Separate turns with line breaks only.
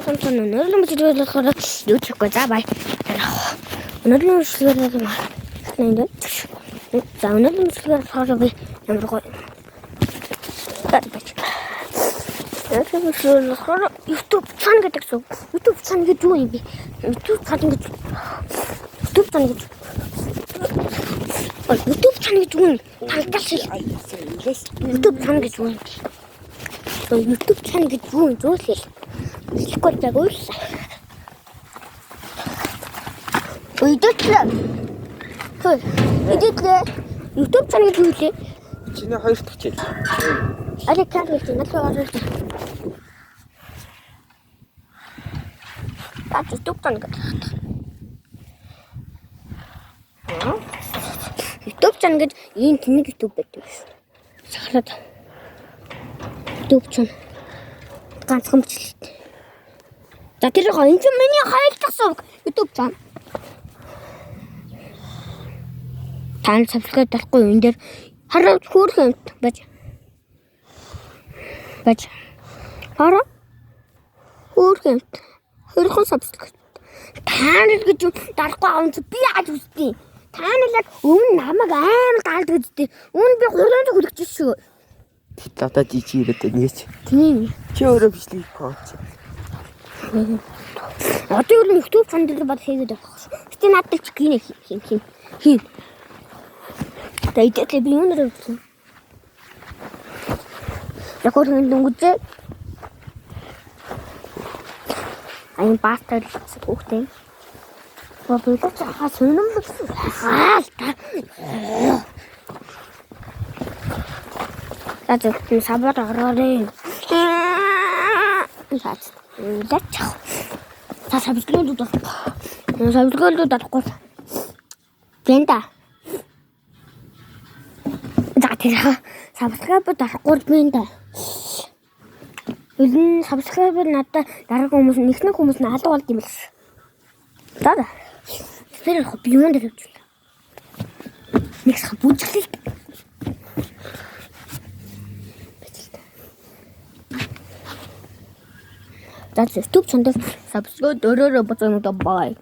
Өнөөдрийн бичлэгээр болохоор юу хийхгүй за бай. Өнөөдрийн бичлэгээр юм аа. За өнөөдрийн бичлэгээр болохоор би ямар гоё. Өнөөдрийн бичлэгээр болохоор YouTube чанал гэдэг шүү. YouTube чанал гэж юу юм бэ? YouTube чанал гэж YouTube чанал гэж юу юм? Талтал шил. YouTube чанал гэж юу юм? YouTube чанал гэж юу юм? Зөөлхөл. Хэлэхгүй яг уйлаа. Өйдөтлөө. Хөөе. Өйдөтлөө. YouTube чанал гэж юу вэ?
Чиний хоёр дахь жил.
Алик кад гэж надад орж. Тат YouTube чанал гэж. YouTube чанал гэж ийм тэнэг YouTube байдаг шүү. Сахалаад. YouTube чанал. Ганцхан бичлэгтэй. За тэр хоёр энэ миний хоёр дахь сувг YouTube чанал. Тань сабскрайб дарахгүй энэ дээр хараа хөөрхөн байж. Хараа хөөрхөн сабскрайб. Тань гэж дарахгүй авах би яаж үздэй. Тань л өмнө намайг амар даалдаг үздэй. Өмнө би 300 хүлэгч шүү.
Тата жижигэрээд нээч.
Тийм.
Чи өөрөө бичлэг коуч.
Одоо юу YouTube чанал дээр бод хийгээд байгаа шүү. Гэтэ надад ч гинэ хийн. Тэгээд би юу нэр өгсөн. Якор хин дүнгүзээ. Айн пастал хүүхдээ. Бобёлоо хаа сүнэн болсон. Заавал сабар ороорой. Лач. Сабскрайб дарахгүй. Бэнда. За тэр сабскрайб дарахгүй бэнда. Үлэн сабскрайб надад дараагийн хүмүүс нэгэн хүмүүс нь алга болд юм биш. За. Тэр би юунд тавьчих. Нэг сах бүжиглээ. That's YouTube channel. Subscribe. Bye.